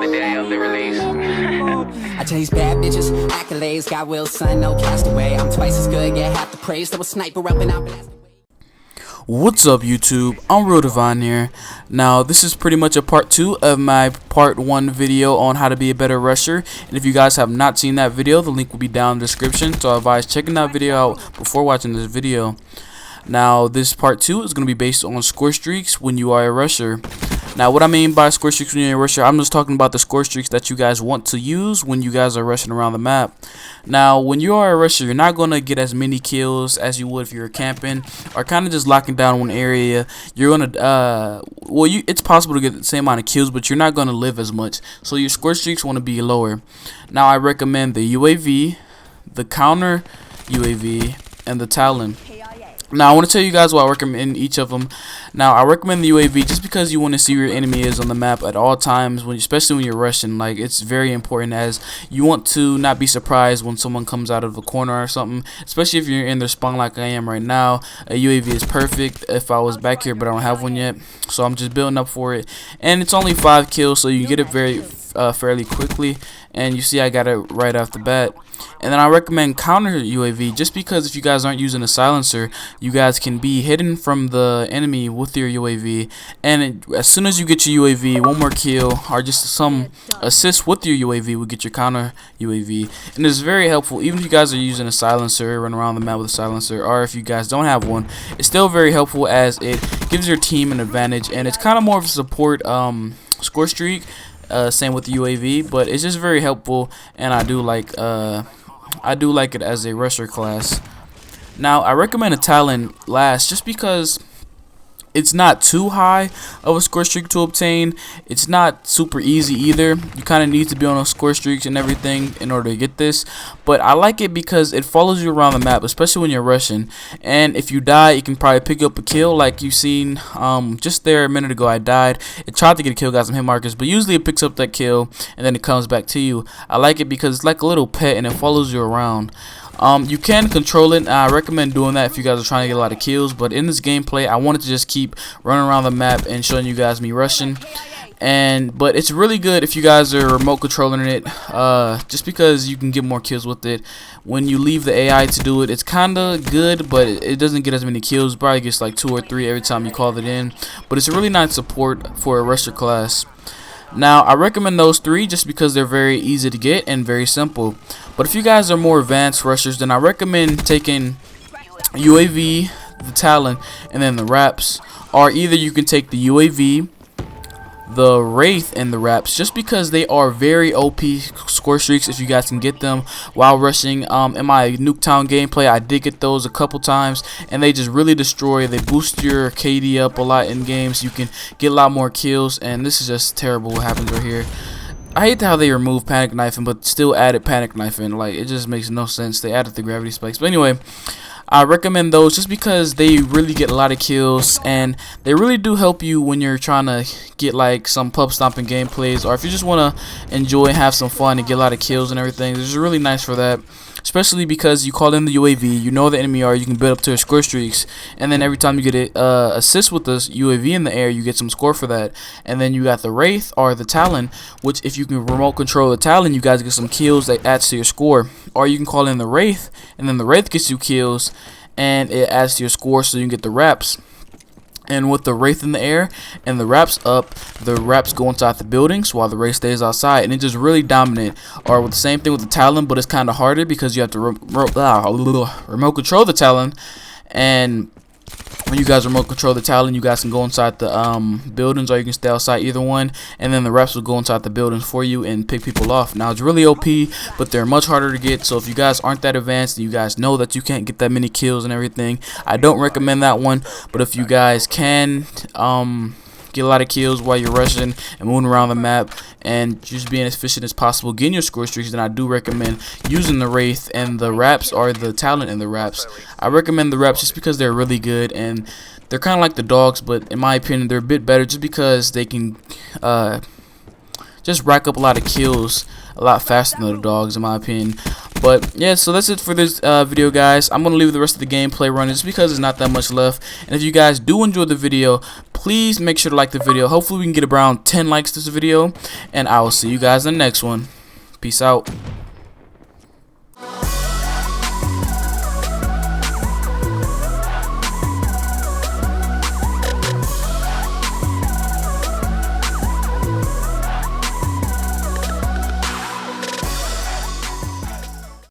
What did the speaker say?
the day of the release. I chase bad bitches, accolades, got will, son, no castaway. I'm twice as good, get half the praise. Throw a sniper up and out blast. What's up, YouTube? I'm Real Divine here. Now, this is pretty much a part 2 of my part 1 video on how to be a better rusher. And if you guys have not seen that video, the link will be down in the description. So I advise checking that video out before watching this video. Now, this part 2 is going to be based on score streaks when you are a rusher. Now, what I mean by score streaks when you're a rusher, I'm just talking about the score streaks that you guys want to use when you guys are rushing around the map. Now, when you are a rusher, you're not going to get as many kills as you would if you're camping or kind of just locking down one area. You're going to, it's possible to get the same amount of kills, but you're not going to live as much. So your score streaks want to be lower. Now, I recommend the UAV, the counter UAV, and the Talon. Now, I want to tell you guys what I recommend each of them. Now, I recommend the UAV just because you want to see where your enemy is on the map at all times, especially when you're rushing. Like, it's very important, as you want to not be surprised when someone comes out of a corner or something, especially if you're in their spawn like I am right now. A UAV is perfect if I was back here, but I don't have one yet, so I'm just building up for it. And it's only 5 kills, so you get it fairly quickly, and you see I got it right off the bat. And then I recommend counter UAV just because if you guys aren't using a silencer, you guys can be hidden from the enemy with your UAV, and as soon as you get your UAV, one more kill or just some assist with your UAV will get your counter UAV. And it's very helpful even if you guys are using a silencer, run around the map with a silencer, or if you guys don't have one. It's still very helpful as it gives your team an advantage, and it's kind of more of a support score streak. Same with the UAV, but it's just very helpful, and I do like it as a rusher class. Now, I recommend a Talon last just because it's not too high of a score streak to obtain. It's not super easy either. You kind of need to be on a score streaks and everything in order to get this. But I like it because it follows you around the map, especially when you're rushing. And if you die, you can probably pick up a kill, like you've seen just there a minute ago. I died. It tried to get a kill, got some hit markers, but usually it picks up that kill and then it comes back to you. I like it because it's like a little pet and it follows you around. You can control it, and I recommend doing that if you guys are trying to get a lot of kills, but in this gameplay I wanted to just keep running around the map and showing you guys me rushing. But it's really good if you guys are remote controlling it, just because you can get more kills with it. When you leave the AI to do it, it's kinda good, but it doesn't get as many kills. Probably gets like 2 or 3 every time you call it in, but it's a really nice support for a rusher class. Now, I recommend those 3 just because they're very easy to get and very simple. But if you guys are more advanced rushers, then I recommend taking UAV, the Talon, and then the Wraps. Or either you can take the UAV, the Wraith, and the Wraps, just because they are very OP score streaks if you guys can get them while rushing. In my Nuketown gameplay, I did get those a couple times, and they just really destroy. They boost your KD up a lot in games. You can get a lot more kills, and this is just terrible what happens right here. I hate how they remove panic knifing but still added panic knifing. Like, it just makes no sense. They added the gravity spikes. But anyway, I recommend those just because they really get a lot of kills, and they really do help you when you're trying to get like some pub stomping gameplays, or if you just want to enjoy and have some fun and get a lot of kills and everything. It's really nice for that, especially because you call in the UAV, you know the enemy are, you can build up to your score streaks, and then every time you get an assist with this UAV in the air, you get some score for that. And then you got the Wraith or the Talon, which if you can remote control the Talon, you guys get some kills that adds to your score. Or you can call in the Wraith, and then the Wraith gets you kills and it adds to your score, so you can get the Wraps. And with the Wraith in the air and the Wraps up, the Wraps go inside the buildings while the Wraith stays outside, and it's just really dominant. Or with the same thing with the Talon, but it's kind of harder because you have to remote control the Talon. And when you guys remote control the Talon, you guys can go inside the buildings, or you can stay outside, either one, and then the Wraps will go inside the buildings for you and pick people off. Now, it's really OP, but they're much harder to get, so if you guys aren't that advanced and you guys know that you can't get that many kills and everything, I don't recommend that one. But if you guys can get a lot of kills while you're rushing and moving around the map and just being as efficient as possible, getting your score streaks, then I do recommend using the Wraith and the Wraps, or the Talent and the Wraps. I recommend the Wraps just because they're really good, and they're kind of like the dogs, but in my opinion they're a bit better just because they can just rack up a lot of kills a lot faster than the dogs, in my opinion. But yeah, so that's it for this video, guys. I'm gonna leave the rest of the gameplay running just because there's not that much left. And if you guys do enjoy the video, please make sure to like the video. Hopefully we can get around 10 likes this video, and I will see you guys in the next one. Peace out.